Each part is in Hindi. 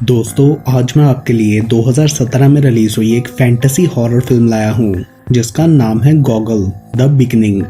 दोस्तों, आज मैं आपके लिए 2017 में रिलीज हुई एक फैंटेसी हॉरर फिल्म लाया हूँ जिसका नाम है गॉगल द बिगनिंग।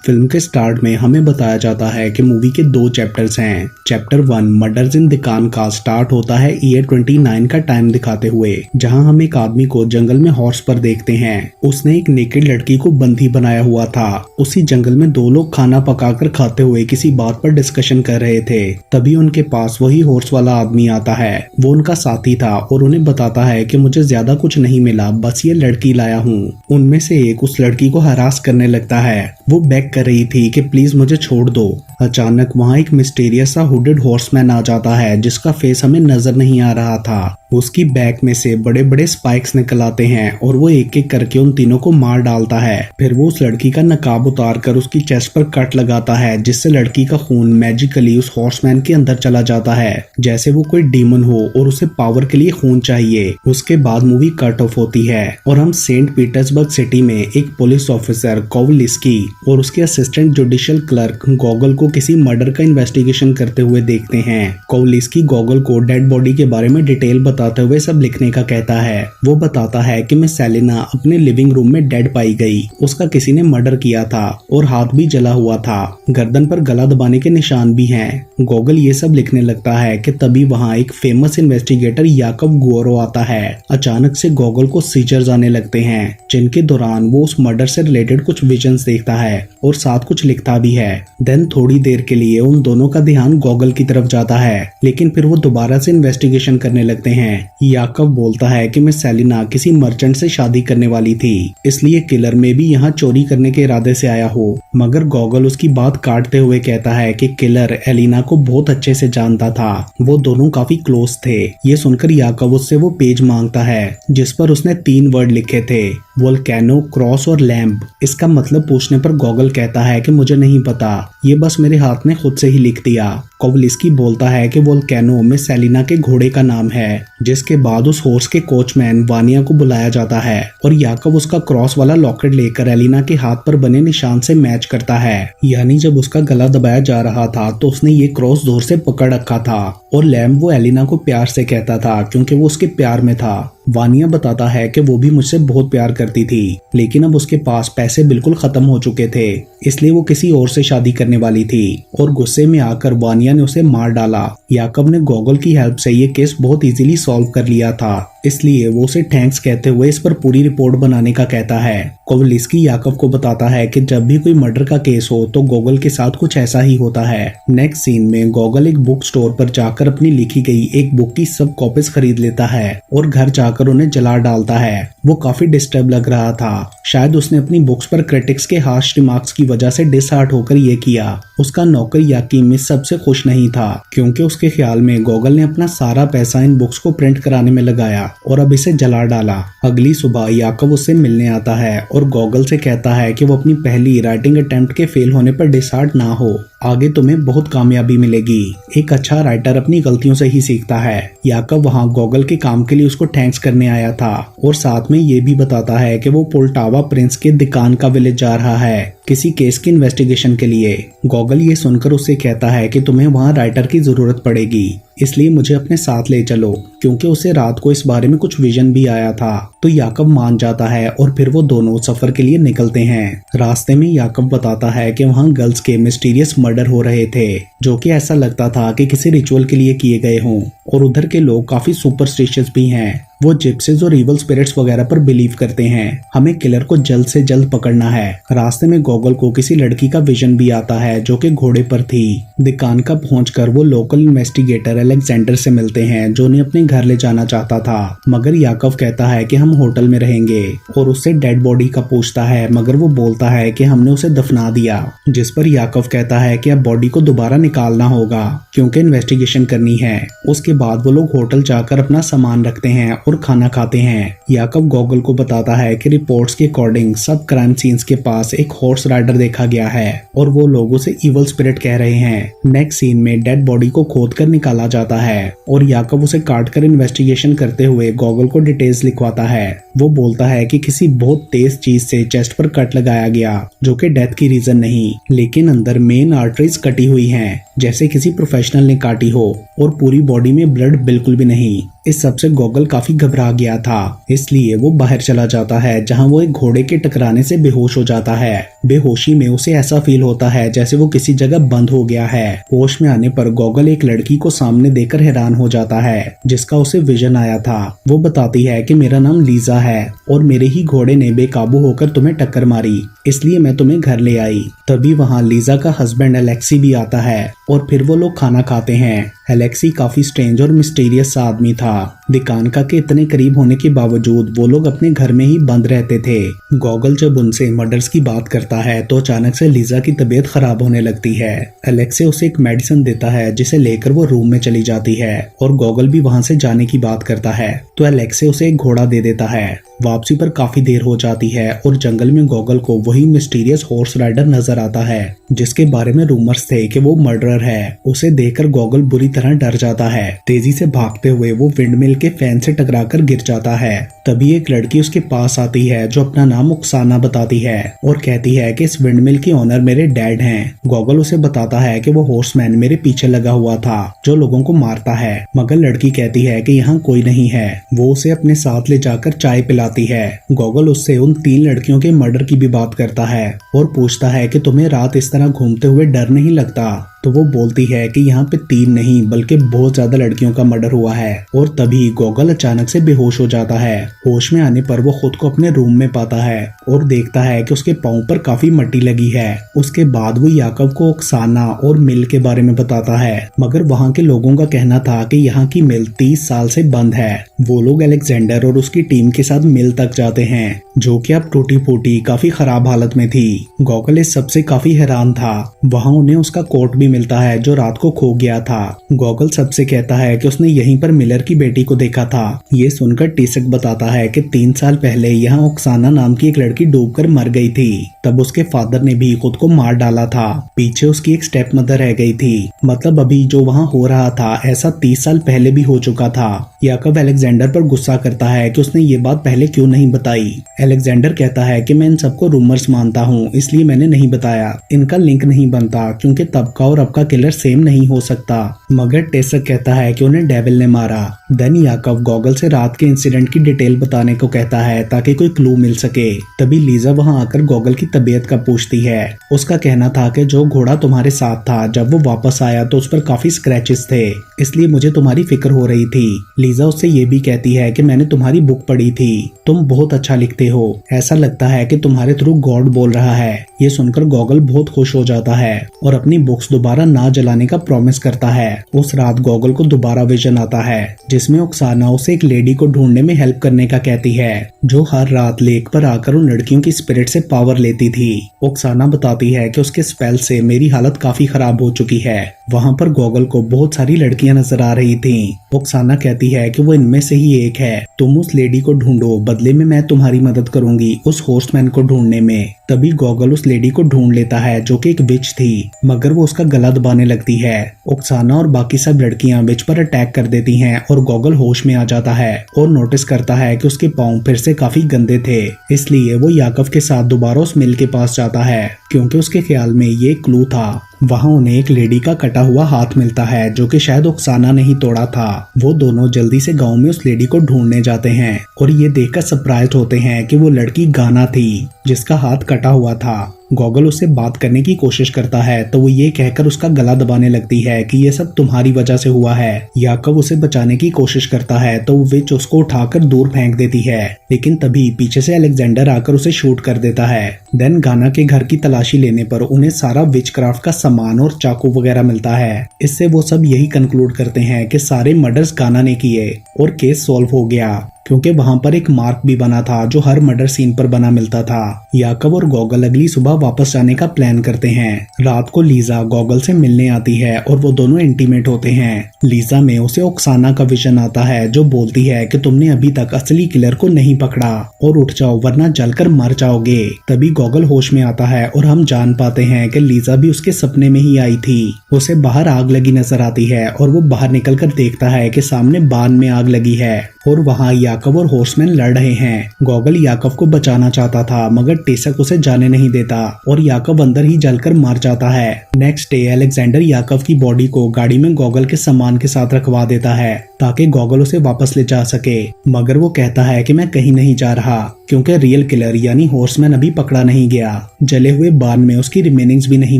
फिल्म के स्टार्ट में हमें बताया जाता है कि मूवी के दो चैप्टर्स हैं। चैप्टर 1 मर्डर्स इन दिकान का स्टार्ट होता है ईयर 29 का टाइम दिखाते हुए, जहां हम एक आदमी को जंगल में हॉर्स पर देखते हैं। उसने एक नेकेड लड़की को बंदी बनाया हुआ था। उसी जंगल में दो लोग खाना पकाकर खाते हुए किसी बात पर डिस्कशन कर रहे थे। तभी उनके पास वही हॉर्स वाला आदमी आता है। वो उनका साथी था और उन्हें बताता है कि मुझे ज्यादा कुछ नहीं मिला, बस ये लड़की लाया हूँ। उनमें से एक उस लड़की को हरास करने लगता है। वो बैक कर रही थी कि प्लीज मुझे छोड़ दो। अचानक वहाँ एक मिस्टीरियस सा हुडेड हॉर्समैन आ जाता है जिसका फेस हमें नजर नहीं आ रहा था। उसकी बैक में से बड़े बड़े स्पाइक्स निकल आते हैं और वो एक एक करके उन तीनों को मार डालता है। फिर वो उस लड़की का नकाब उतार कर उसकी चेस्ट पर कट लगाता है, जिससे लड़की का खून मैजिकली उस हॉर्समैन के अंदर चला जाता है, जैसे वो कोई डीमन हो और उसे पावर के लिए खून चाहिए। उसके बाद मूवी कट ऑफ होती है और हम सेंट पीटर्सबर्ग सिटी में एक पुलिस ऑफिसर कोवलिस्की और उसके असिस्टेंट जुडिशियल क्लर्क गॉगल को किसी मर्डर का इन्वेस्टिगेशन करते हुए देखते हैं। कोवलिस्की गॉगल को डेड बॉडी के बारे में डिटेल बताते हुए सब लिखने का कहता है। वो बताता है कि मिस सेलिना अपने लिविंग रूम में डेड पाई गई। उसका किसी ने मर्डर किया था और हाथ भी जला हुआ था। गर्दन पर गला दबाने के निशान भी हैं। गॉगल ये सब लिखने लगता है कि तभी वहाँ एक फेमस इन्वेस्टिगेटर याकब गुएरो आता है। अचानक से गॉगल को सीजर्स आने लगते हैं, जिनके दौरान वो उस मर्डर से रिलेटेड कुछ विजन्स देखता है और साथ कुछ लिखता भी है। देन थोड़ी देर के लिए उन दोनों का ध्यान गॉगल की तरफ जाता है, लेकिन फिर वो दोबारा से इन्वेस्टिगेशन करने लगते हैं। याकब बोलता है कि मिस सेलिना किसी मर्चेंट से शादी करने वाली थी, इसलिए किलर में भी यहाँ चोरी करने के इरादे से आया हो। मगर गॉगल उसकी बात काटते हुए कहता है कि किलर एलिना को बहुत अच्छे से जानता था, वो दोनों काफी क्लोज थे। ये सुनकर याकब उससे वो पेज मांगता है जिस पर उसने 3 वर्ड लिखे थे, वोल्केनो, क्रॉस और लैम्प। इसका मतलब पूछने पर गॉगल कहता है कि मुझे नहीं पता, ये बस मेरे हाथ ने खुद से ही लिख दिया। कोवलिस्की बोलता है कि वोल्केनो में सेलिना के घोड़े का नाम है, जिसके बाद उस हॉर्स के कोचमैन वानिया को बुलाया जाता है और याकब उसका क्रॉस वाला लॉकेट लेकर एलिना के हाथ पर बने निशान से मैच करता है। यानी जब उसका गला दबाया जा रहा था तो उसने ये क्रॉस जोर से पकड़ रखा था। और लैम्प वो एलिना को प्यार से कहता था क्योंकि वो उसके प्यार में था। वानिया बताता है कि वो भी मुझसे बहुत प्यार करती थी, लेकिन अब उसके पास पैसे बिल्कुल खत्म हो चुके थे, इसलिए वो किसी और से शादी करने वाली थी और गुस्से में आकर वानिया ने उसे मार डाला। याकब ने गॉगल की हेल्प से ये केस बहुत इजीली सॉल्व कर लिया था, इसलिए वो उसे थैंक्स कहते हुए इस पर पूरी रिपोर्ट बनाने का कहता है। कोवलिस्की याकब को बताता है कि जब भी कोई मर्डर का केस हो तो गॉगल के साथ कुछ ऐसा ही होता है। नेक्स्ट सीन में गॉगल एक बुक स्टोर पर जाकर अपनी लिखी गई एक बुक की सब कॉपीज खरीद लेता है और घर जाकर उन्हें जला डालता है। वो काफी डिस्टर्ब लग रहा था, शायद उसने अपनी बुक्स पर क्रिटिक्स के हार्श रिमार्क्स की वजह से डिसहार्ट होकर ये किया। उसका नौकर याकीम इस सबसे खुश नहीं था, क्योंकि उसके ख्याल में गॉगल ने अपना सारा पैसा इन बुक्स को प्रिंट कराने में लगाया और अब इसे जला डाला। अगली सुबह याकब उससे मिलने आता है और गॉगल से कहता है कि वो अपनी पहली राइटिंग अटेम्प्ट के फेल होने पर डिसहार्ट ना हो, आगे तुम्हें बहुत कामयाबी मिलेगी। एक अच्छा राइटर अपनी गलतियों से ही सीखता है। याकब वहाँ गॉगल के काम के लिए उसको थैंक्स करने आया था और साथ में ये भी बताता है कि वो पोल्टावा प्रिंस के दिकान का विलेज जा रहा है किसी केस की इन्वेस्टिगेशन के लिए। गॉगल ये सुनकर उससे कहता है कि तुम्हें वहाँ राइटर की जरूरत पड़ेगी, इसलिए मुझे अपने साथ ले चलो, क्योंकि उसे रात को इस बारे में कुछ विजन भी आया था। तो याकब मान जाता है और फिर वो दोनों सफर के लिए निकलते हैं। रास्ते में याकब बताता है कि वहाँ गर्ल्स के मिस्टीरियस मर्डर हो रहे थे, जो कि ऐसा लगता था कि किसी रिचुअल के लिए किए गए हों, और उधर के लोग काफी सुपरस्टिशियस भी हैं। वो जिप्सीज और इवल स्पिरिट्स वगैरह पर बिलीव करते हैं। हमें किलर को जल्द से जल्द पकड़ना है। रास्ते में गॉगल को किसी लड़की का विजन भी आता है जो कि घोड़े पर थी। दिकान का पहुंचकर वो लोकल इन्वेस्टिगेटर अलेक्जेंडर से मिलते हैं, जो उन्हें अपने घर ले जाना चाहता था। मगर याकव कहता है कि हम होटल में रहेंगे और उससे डेड बॉडी का पूछता है, मगर वो बोलता है कि हमने उसे दफना दिया। जिस पर याकव कहता है कि अब बॉडी को दोबारा निकालना होगा क्योंकि इन्वेस्टिगेशन करनी है। उसके बाद वो लोग होटल जाकर अपना सामान रखते हैं और खाना खाते हैं। याकब गॉगल को बताता है कि रिपोर्ट्स के अकॉर्डिंग सब क्राइम सीन्स के पास एक हॉर्स राइडर देखा गया है और वो लोग उसे इवल स्पिरिट कह रहे हैं। नेक्स्ट सीन में डेड बॉडी को खोदकर निकाला जाता है और याकब उसे काटकर इन्वेस्टिगेशन करते हुए गॉगल को डिटेल्स लिखवाता है। वो बोलता है कि किसी बहुत तेज चीज से चेस्ट पर कट लगाया गया, जो कि डेथ की रीजन नहीं, लेकिन अंदर मेन आर्टरीज कटी हुई हैं, जैसे किसी प्रोफेशनल ने काटी हो, और पूरी बॉडी में ब्लड बिल्कुल भी नहीं। इस सबसे गॉगल काफी घबरा गया था, इसलिए वो बाहर चला जाता है, जहां वो एक घोड़े के टकराने से बेहोश हो जाता है। बेहोशी में उसे ऐसा फील होता है जैसे वो किसी जगह बंद हो गया है। होश में आने पर गॉगल एक लड़की को सामने देखकर हैरान हो जाता है, जिसका उसे विजन आया था। वो बताती है कि मेरा नाम लीजा है और मेरे ही घोड़े ने बेकाबू होकर तुम्हें टक्कर मारी, इसलिए मैं तुम्हें घर ले आई। तभी वहाँ लीजा का हस्बैंड एलेक्सी भी आता है और फिर वो लोग खाना खाते हैं। एलेक्सी काफी स्ट्रेंज और मिस्टीरियस आदमी था। दिकानका के इतने करीब होने के बावजूद वो लोग अपने घर में ही बंद रहते थे। गॉगल जब उनसे मर्डर्स की बात करता है तो अचानक से लीजा की तबीयत खराब होने लगती है। एलेक्सी उसे एक मेडिसिन देता है, जिसे लेकर वो रूम में चली जाती है और गॉगल भी वहां से जाने की बात करता है, तो एलेक्सी उसे एक घोड़ा दे देता है। वापसी पर काफी देर हो जाती है और जंगल में गॉगल को वही मिस्टीरियस हॉर्स राइडर नजर आता है, जिसके बारे में रूमर्स थे कि वो मर्डरर है। उसे देखकर गॉगल बुरी तरह डर जाता है। तेजी से भागते हुए वो विंडमिल के फैन से टकराकर गिर जाता है। तभी एक लड़की उसके पास आती है, जो अपना नाम उक्साना बताती है और कहती है कि इस विंडमिल के ओनर मेरे डैड हैं। गॉगल उसे बताता है कि वो हॉर्समैन मेरे पीछे लगा हुआ था, जो लोगों को मारता है, मगर लड़की कहती है कि यहाँ कोई नहीं है। वो उसे अपने साथ ले जाकर चाय पिलाती है। गॉगल उससे उन 3 लड़कियों के मर्डर की भी बात करता है और पूछता है कि तुम्हें रात इस तरह घूमते हुए डर नहीं लगता, तो वो बोलती है कि यहाँ पे 3 नहीं बल्कि बहुत ज्यादा लड़कियों का मर्डर हुआ है। और तभी गॉगल अचानक से बेहोश हो जाता है। होश में आने पर वो खुद को अपने रूम में पाता है और देखता है कि उसके पाँव पर काफी मट्टी लगी है। उसके बाद वो याकव को ओक्साना और मिल के बारे में बताता है, मगर वहाँ के लोगों का कहना था कि यहाँ की मिल 30 साल से बंद है। वो लोग अलेक्जेंडर और उसकी टीम के साथ मिल तक जाते हैं, जो कि अब टूटी फूटी काफी खराब हालत में थी। गॉगल इस सबसे काफी हैरान था। वहाँ उन्हें उसका कोट भी मिलता है, जो रात को खो गया था। गॉगल सबसे कहता है कि उसने यहीं पर मिलर की बेटी को देखा था। ये सुनकर टीसक बताता है कि 3 साल पहले यहाँ ओक्साना नाम की एक लड़की डूबकर मर गई थी। तब उसके फादर ने भी खुद को मार डाला था। पीछे उसकी एक स्टेप मदर रह गई थी। मतलब अभी जो वहाँ हो रहा था ऐसा 30 साल पहले भी हो चुका था। याकव अलेक्जेंडर पर गुस्सा करता है कि उसने ये बात पहले क्यों नहीं बताई। अलेक्जेंडर कहता है कि मैं इन सबको रूमर्स मानता हूँ, इसलिए मैंने नहीं बताया। इनका लिंक नहीं बनता, क्योंकि तब का और अब का किलर सेम नहीं हो सकता। मगर टेसक कहता है कि उन्हें डेविल ने मारा। देन याकव गॉगल से रात के इंसिडेंट की डिटेल बताने को कहता है, ताकि कोई क्लू मिल सके। तभी लीजा वहां आकर गॉगल की तबीयत का पूछती है। उसका कहना था कि जो घोड़ा तुम्हारे साथ था, जब वो वापस आया तो उस पर काफी स्क्रैचेस थे, इसलिए मुझे तुम्हारी फिक्र हो रही थी। लीजा उससे ये भी कहती है कि मैंने तुम्हारी बुक पढ़ी थी, तुम बहुत अच्छा लिखते हो, ऐसा लगता है कि तुम्हारे थ्रू गॉड बोल रहा है। ये सुनकर गॉगल बहुत खुश हो जाता है और अपनी बुक्स दोबारा ना जलाने का प्रॉमिस करता है। उस रात गॉगल को दोबारा विजन आता है, जिसमें ओक्साना उसे एक लेडी को ढूंढने में हेल्प करने का कहती है, जो हर रात लेक पर आकर उन लड़कियों की स्पिरिट से पावर लेती थी। ओक्साना बताती है कि उसके स्पेल से मेरी हालत काफी खराब हो चुकी है। वहाँ पर गॉगल को बहुत सारी लड़कियां नजर आ रही थीं। ओक्साना कहती है कि वो इनमें से ही एक है। तुम उस लेडी को ढूंढो, बदले में मैं तुम्हारी मदद करूंगी उस हॉर्समैन को ढूंढने में। तभी गॉगल उस लेडी को ढूंढ लेता है, जो कि एक विच थी, मगर वो उसका गला दबाने लगती है। ओक्साना और बाकी सब लड़कियां विच पर अटैक कर देती हैं और गॉगल होश में आ जाता है और नोटिस करता है कि उसके पाँव फिर से काफी गंदे थे। इसलिए वो याकव के साथ दोबारा उस मिल के पास जाता है, क्योंकि उसके ख्याल में ये क्लू था। वहाँ उन्हें एक लेडी का कटा हुआ हाथ मिलता है, जो कि शायद ओक्साना ने ही तोड़ा था। वो दोनों जल्दी से गांव में उस लेडी को ढूंढने जाते हैं और ये देखकर सरप्राइज होते हैं कि वो लड़की गाना थी, जिसका हाथ कटा हुआ था। गॉगल उससे बात करने की कोशिश करता है तो वो ये कहकर उसका गला दबाने लगती है कि ये सब तुम्हारी वजह से हुआ है। याकव उसे बचाने की कोशिश करता है तो वो विच उसको उठाकर दूर फेंक देती है, लेकिन तभी पीछे से अलेक्जेंडर आकर उसे शूट कर देता है। देन गाना के घर की तलाशी लेने पर उन्हें सारा विच क्राफ्ट का सामान और चाकू वगैरह मिलता है। इससे वो सब यही कंक्लूड करते हैं कि सारे मर्डर्स गाना ने किए और केस सॉल्व हो गया, क्योंकि वहां पर एक मार्क भी बना था जो हर मर्डर सीन पर बना मिलता था। याकव और गॉगल अगली सुबह वापस जाने का प्लान करते हैं। रात को लीजा गॉगल से मिलने आती है और वो दोनों इंटीमेट होते हैं। लीजा में उसे ओक्साना का विजन आता है, जो बोलती है कि तुमने अभी तक असली किलर को नहीं पकड़ा और उठ जाओ वरना जलकर मर जाओगे। तभी गॉगल होश में आता है और हम जान पाते हैं कि लीजा भी उसके सपने में ही आई थी। उसे बाहर आग लगी नजर आती है और वो बाहर निकलकर देखता है कि सामने बान में आग लगी है। और वहाँ याकव और हॉर्समैन लड़ रहे हैं। गॉगल याकव को बचाना चाहता था मगर टेसक उसे जाने नहीं देता और याकव अंदर ही जलकर मर जाता है। नेक्स्ट डे अलेक्जेंडर याकव की बॉडी को गाड़ी में गॉगल के सामान के साथ रखवा देता है ताकि गॉगल उसे वापस ले जा सके, मगर वो कहता है कि मैं कहीं नहीं जा रहा क्योंकि रियल किलर यानी हॉर्समैन अभी पकड़ा नहीं गया। जले हुए बार्न में उसकी रिमेनिंग्स भी नहीं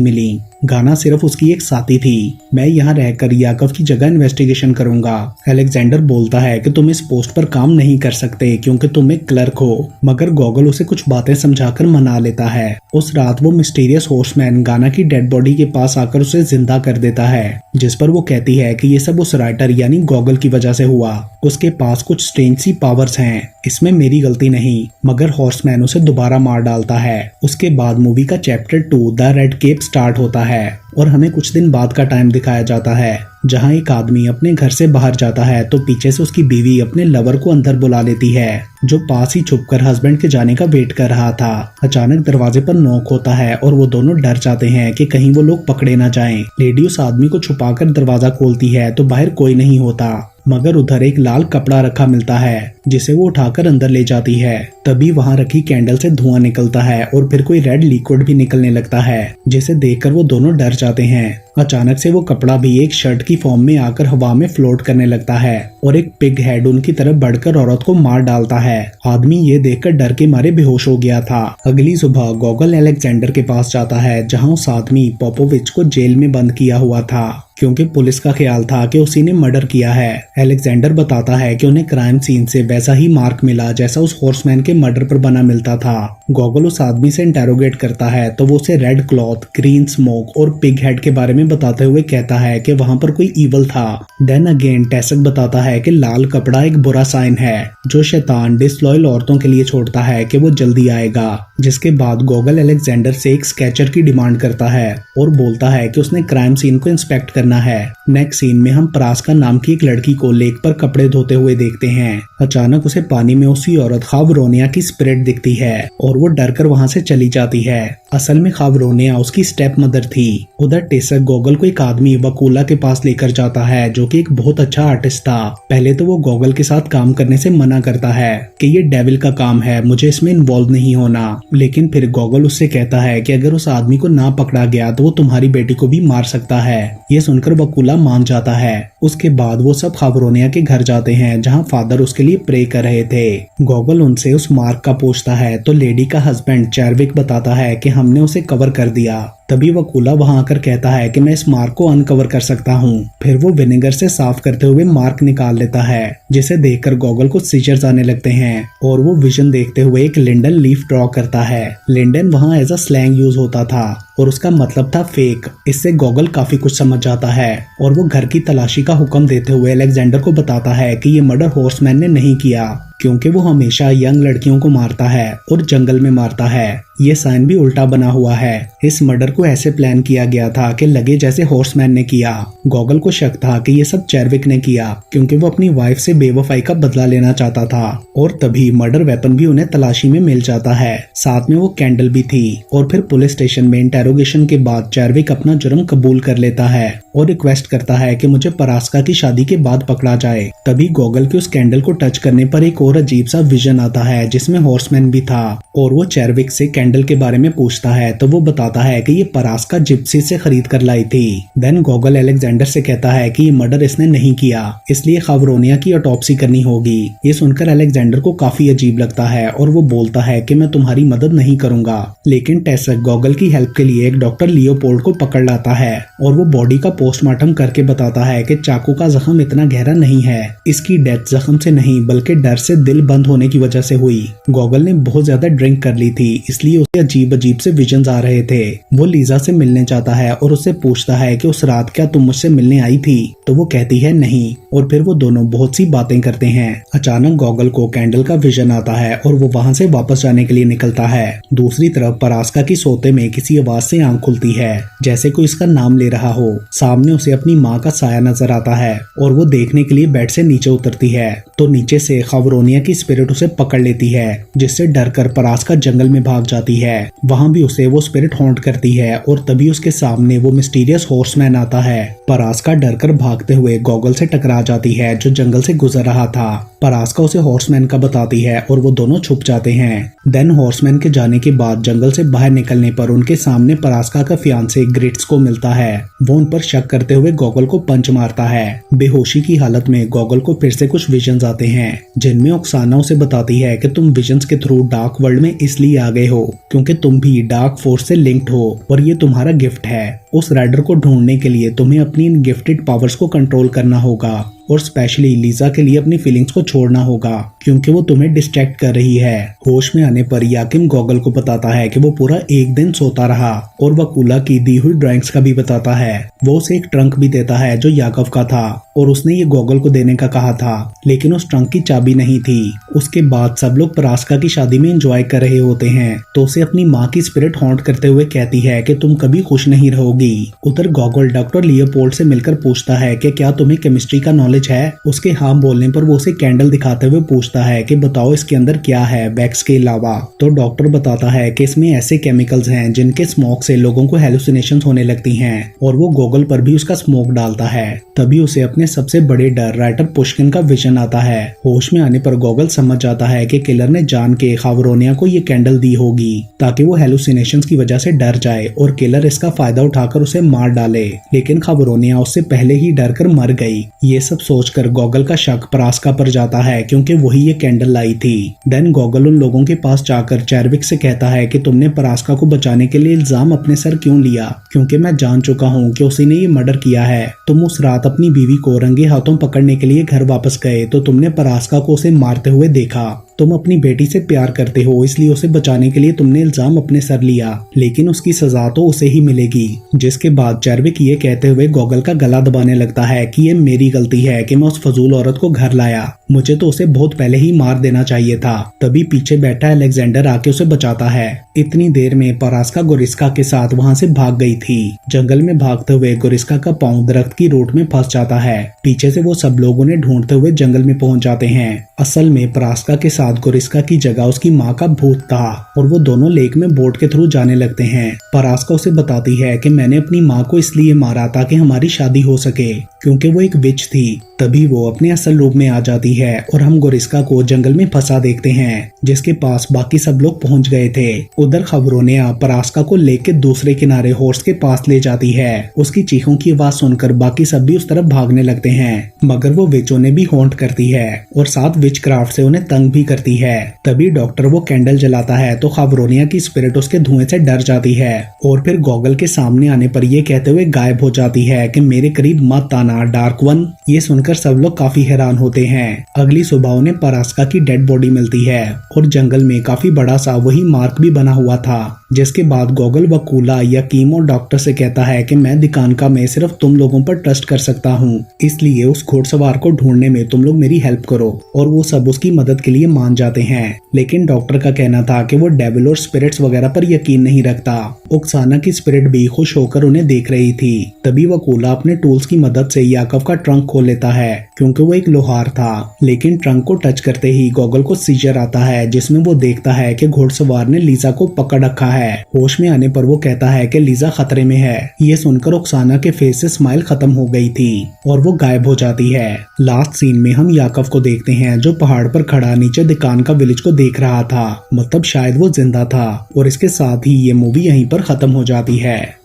मिली। गाना सिर्फ उसकी एक साथी थी। मैं यहाँ रहकर याकव की जगह इन्वेस्टिगेशन करूंगा। अलेक्जेंडर बोलता है कि तुम इस पोस्ट पर काम नहीं कर सकते क्योंकि तुम एक क्लर्क हो, मगर गॉगल उसे कुछ बातें समझाकर मना लेता है। उस रात वो मिस्टीरियस हॉर्समैन गाना की डेड बॉडी के पास आकर उसे जिंदा कर देता है, जिस पर वो कहती है कि ये सब उस राइटर यानी गॉगल की वजह से हुआ। उसके पास कुछ स्ट्रेंज सी पावर्स हैं, इसमें मेरी गलती नहीं, मगर हॉर्समैन उसे दोबारा मार डालता है। उसके बाद मूवी का chapter 2 the red cape start होता है और हमें कुछ दिन बाद का टाइम दिखाया जाता है जहां एक आदमी अपने घर से बाहर जाता है तो पीछे से उसकी बीवी अपने लवर को अंदर बुला लेती है जो पास ही छुपकर हस्बैंड के जाने का वेट कर रहा था। अचानक दरवाजे पर नॉक होता है और वो दोनों डर जाते हैं कि कहीं वो लोग पकड़े ना जाएं। लेडी उस आदमी को छुपाकर दरवाजा खोलती है तो बाहर कोई नहीं होता, मगर उधर एक लाल कपड़ा रखा मिलता है जिसे वो उठाकर अंदर ले जाती है। तभी वहां रखी कैंडल से धुआं निकलता है और फिर कोई रेड लिक्विड भी निकलने लगता है जिसे देखकर वो दोनों डर जाते हैं। अचानक से वो कपड़ा भी एक शर्ट की फॉर्म में आकर हवा में फ्लोट करने लगता है और एक पिग हेड उनकी तरफ बढ़कर औरत को मार डालता है। आदमी ये देखकर डर के मारे बेहोश हो गया था। अगली सुबह गॉगल अलेक्जेंडर के पास जाता है जहां उस आदमी पोपोविच को जेल में बंद किया हुआ था क्योंकि पुलिस का ख्याल था कि उसी ने मर्डर किया है। अलेक्जेंडर बताता है कि उन्हें क्राइम सीन से वैसा ही मार्क मिला जैसा उस हॉर्समैन के मर्डर पर बना मिलता था। गॉगल उस आदमी से इंटेरोगेट करता है तो वो उसे रेड क्लॉथ, ग्रीन स्मोक और पिग हेड के बारे में बताते हुए कहता है कि वहां पर कोई ईवल था। देन अगेन टेसक बताता है कि लाल कपड़ा एक बुरा साइन है जो शैतान डिसलॉयल औरतों के लिए छोड़ता है कि वो जल्दी आएगा। जिसके बाद गॉगल अलेक्जेंडर से एक स्केचर की डिमांड करता है और बोलता है कि उसने क्राइम सीन को इंस्पेक्ट करना है। नेक्स्ट सीन में हम प्रास्का नाम की एक लड़की को लेक पर कपड़े धोते हुए देखते हैं। अचानक उसे पानी में उसी औरत खावरोनिया की स्पिरिट दिखती है और वो डरकर वहां से चली जाती है। असल में खावरोनिया उसकी स्टेप मदर थी। उधर टेसक गॉगल को एक आदमी वकूला के पास लेकर जाता है जो कि एक बहुत अच्छा आर्टिस्ट था। पहले तो वो गॉगल के साथ काम करने से मना करता है कि ये डेविल का काम है, मुझे इसमें इन्वॉल्व नहीं होना, लेकिन फिर गॉगल उससे कहता है कि अगर उस आदमी को ना पकड़ा गया तो वो तुम्हारी बेटी को भी मार सकता है। ये सुनकर वकूला मान जाता है। उसके बाद वो सब खावरोनिया के घर जाते हैं जहां फादर उसके लिए प्रे कर रहे थे। गॉगल उनसे उस मार्क का पूछता है तो लेडी का हस्बैंड चैरविक बताता है कि हमने उसे कवर कर दिया। तभी वकूला वहां आकर कहता है कि मैं इस मार्क को अनकवर कर सकता हूँ। फिर वो विनेगर से साफ करते हुए मार्क निकाल लेता है जिसे देखकर गॉगल को सीजर्स आने लगते हैं और वो विजन देखते हुए एक लिंडन लीफ ड्रॉ करता है। लिंडन वहां एज अ स्लैंग यूज होता था और उसका मतलब था फेक। इससे गॉगल काफी कुछ समझ जाता है और वो घर की तलाशी का हुक्म देते हुए अलेक्जेंडर को बताता है कि ये मर्डर हॉर्समैन ने नहीं किया क्योंकि वो हमेशा यंग लड़कियों को मारता है और जंगल में मारता है। ये साइन भी उल्टा बना हुआ है। इस मर्डर को ऐसे प्लान किया गया था कि लगे जैसे हॉर्समैन ने किया। गॉगल को शक था कि ये सब चैरविक ने किया क्योंकि वो अपनी वाइफ से बेवफाई का बदला लेना चाहता था और तभी मर्डर वेपन भी उन्हें तलाशी में मिल जाता है। साथ में वो कैंडल भी थी और फिर पुलिस स्टेशन में इंटेरोगेशन के बाद चैरविक अपना जुर्म कबूल कर लेता है और रिक्वेस्ट करता है कि मुझे परास्का की शादी के बाद पकड़ा जाए। तभी गॉगल के उस कैंडल को टच करने पर एक और अजीब सा विजन आता है जिसमें हॉर्समैन भी था और वो चैरविक से कैंडल के बारे में पूछता है तो वो बताता है कि ये परास्का जिप्सी से खरीद कर लाई थी। देन गॉगल अलेक्जेंडर से कहता है कि ये मर्डर इसने नहीं किया, इसलिए खावरोनिया की ऑटोप्सी करनी होगी। ये सुनकर अलेक्जेंडर को काफी अजीब लगता है और वो बोलता है कि मैं तुम्हारी मदद नहीं करूंगा, लेकिन टेसक गॉगल की हेल्प के लिए एक डॉक्टर लियोपोल्ड को पकड़ लाता है और वो बॉडी का पोस्टमार्टम करके बताता है कि चाकू का जख्म इतना गहरा नहीं है, इसकी डेथ जख्म से नहीं बल्कि डर से दिल बंद होने की वजह से हुई। गॉगल ने बहुत ज्यादा ड्रिंक कर ली थी इसलिए उसे अजीब अजीब से विजन्स आ रहे थे। वो लीजा से मिलने चाहता है और उससे पूछता है कि उस रात क्या तुम मुझसे मिलने आई थी, तो वो कहती है नहीं और फिर वो दोनों बहुत सी बातें करते हैं। अचानक गॉगल को कैंडल का विजन आता है और वो वहां से वापस जाने के लिए निकलता है। दूसरी तरफ परास्का की सोते में किसी आवाज से आंख खुलती है जैसे कोई इसका नाम ले रहा हो। सामने उसे अपनी माँ का साया नजर आता है और वो देखने के लिए बेड से नीचे उतरती है तो नीचे से खबरोनिया की स्पिरिट उसे पकड़ लेती है, जिससे डर कर परास्का जंगल में भाग जाती है। वहाँ भी उसे वो स्पिरिट हॉन्ट करती है और तभी उसके सामने वो मिस्टीरियस हॉर्समैन आता है। परास्का डर कर भागते हुए गॉगल से टकरा जाती है, जो जंगल से गुजर रहा था। परास्का उसे हॉर्समैन का बताती है और वो दोनों छुप जाते हैं। देन हॉर्समैन के जाने के बाद जंगल से बाहर निकलने पर उनके सामने परास्का का फियांसे ग्रिट्स को मिलता है। वो उन पर शक करते हुए गॉगल को पंच मारता है। बेहोशी की हालत में गॉगल को फिर से कुछ विजन्स आते हैं, जिनमें ओक्साना उसे बताती है कि तुम विजन्स के थ्रू डार्क वर्ल्ड में इसलिए आ गए हो क्योंकि तुम भी डार्क फोर्स से लिंक्ड हो और ये तुम्हारा गिफ्ट है। उस राइडर को ढूंढने के लिए तुम्हें अपनी इन गिफ्टेड पावर्स को कंट्रोल करना होगा और स्पेशली लीजा के लिए अपनी फीलिंग्स को छोड़ना होगा क्योंकि वो तुम्हें डिस्ट्रैक्ट कर रही है। होश में आने पर याकिम गॉगल को बताता है कि वो पूरा एक दिन सोता रहा और वकूला की दी हुई ड्राइंग्स का भी बताता है। वो उसे एक ट्रंक भी देता है जो याकव का था और उसने ये गॉगल को देने का कहा था, लेकिन उस ट्रंक की चाबी नहीं थी। उसके बाद सब लोग परास्का की शादी में एंजॉय कर रहे होते हैं तो उसे अपनी माँ की स्पिरिट हॉन्ट करते हुए कहती है कि तुम कभी खुश नहीं रहोगी। उधर गॉगल डॉक्टर लियोपोल्ड से मिलकर पूछता है कि क्या तुम्हें केमिस्ट्री का नॉलेज है। उसके हाँ बोलने पर वो उसे कैंडल दिखाते हुए पूछता है कि बताओ इसके अंदर क्या है वैक्स के अलावा। तो डॉक्टर बताता है कि इसमें ऐसे केमिकल्स हैं जिनके स्मोक से लोगों को हेलुसिनेशंस होने लगती हैं और वो गॉगल पर भी उसका स्मोक डालता है। तभी उसे अपने सबसे बड़े डर राइटर पुष्किन का विजन आता है। होश में आने पर गॉगल समझ जाता है कि किलर ने जान के खबरोनिया को ये कैंडल दी होगी ताकि वो हेलुसिनेशंस की वजह से डर जाए और किलर इसका फायदा उठाकर उसे मार डाले, लेकिन खबरोनिया उससे पहले ही डर कर मर गई। ये सब सोचकर गॉगल का शक परास्का पर जाता है क्योंकि वही ये कैंडल लाई थी। देन गॉगल उन लोगों के पास जाकर चैरविक से कहता है कि तुमने परास्का को बचाने के लिए इल्जाम अपने सर क्यों लिया, क्योंकि मैं जान चुका हूँ कि उसी ने ये मर्डर किया है। तुम उस रात अपनी बीवी को रंगे हाथों पकड़ने के लिए घर वापस गए तो तुमने परास्का को उसे मारते हुए देखा। तुम अपनी बेटी से प्यार करते हो इसलिए उसे बचाने के लिए तुमने इल्जाम अपने सर लिया, लेकिन उसकी सजा तो उसे ही मिलेगी। जिसके बाद चैरविक ये कहते हुए गॉगल का गला दबाने लगता है कि ये मेरी गलती है कि मैं उस फजूल औरत को घर लाया, मुझे तो उसे बहुत पहले ही मार देना चाहिए था। तभी पीछे बैठा अलेक्जेंडर आके उसे बचाता है। इतनी देर में परास्का गोरिस्का के साथ वहाँ से भाग गई थी। जंगल में भागते हुए गोरिस्का का पाँव दरख्त की रूट में फंस जाता है। पीछे से वो सब लोग उन्हें ढूंढते हुए जंगल में पहुंच जाते हैं। असल में परास्का के साथ गोरिस्का की जगह उसकी माँ का भूत था और वो दोनों लेक में बोट के थ्रू जाने लगते हैं। परास्का उसे बताती है कि मैंने अपनी माँ को इसलिए मारा ताकि हमारी शादी हो सके क्योंकि वो एक विच थी। तभी वो अपने असल रूप में आ जाती है और हम गोरिस्का को जंगल में फंसा देखते हैं, जिसके पास बाकी सब लोग पहुंच गए थे। उधर खबरोनिया परास्का को लेक के दूसरे किनारे हॉर्स के पास ले जाती है। उसकी चीखों की आवाज सुनकर बाकी सब भी उस तरफ भागने लगते हैं, मगर वो विचों ने भी हॉन्ट करती है और साथ विच क्राफ्ट से उन्हें तंग भी करती है। तभी डॉक्टर वो कैंडल जलाता है तो खबरोनिया की स्पिरिट उसके धुएं से डर जाती है और फिर गॉगल के सामने आने पर ये कहते हुए गायब हो जाती है कि मेरे करीब मत आना डार्क वन। ये सुनकर सब लोग काफी हैरान होते हैं। अगली सुबह उन्हें परास्का की डेड बॉडी मिलती है और जंगल में काफी बड़ा सा वही मार्क भी बना हुआ था। जिसके बाद गॉगल वकूला यकीम और डॉक्टर से कहता है कि मैं दिकानका में सिर्फ तुम लोगों पर ट्रस्ट कर सकता हूँ, इसलिए उस घोड़सवार को ढूंढने में तुम लोग मेरी हेल्प करो। और वो सब उसकी मदद के लिए मान जाते हैं, लेकिन डॉक्टर का कहना था कि वो डेविल और स्पिरिट्स वगैरह पर यकीन नहीं रखता। ओक्साना की स्पिरिट भी खुश होकर उन्हें देख रही थी। तभी वकूला अपने टूल्स की मदद से याकव का ट्रंक खोल लेता है क्योंकि वो एक लोहार था, लेकिन ट्रंक को टच करते ही गॉगल को सीजर आता है, जिसमें वो देखता है कि घोड़सवार ने लीजा को पकड़ रखा है। होश में आने पर वो कहता है कि लीजा खतरे में है। ये सुनकर ओक्साना के फेस से स्माइल खत्म हो गई थी और वो गायब हो जाती है। लास्ट सीन में हम याकव को देखते हैं जो पहाड़ पर खड़ा नीचे दिकान का विलेज को देख रहा था, मतलब शायद वो जिंदा था। और इसके साथ ही ये मूवी यहीं पर खत्म हो जाती है।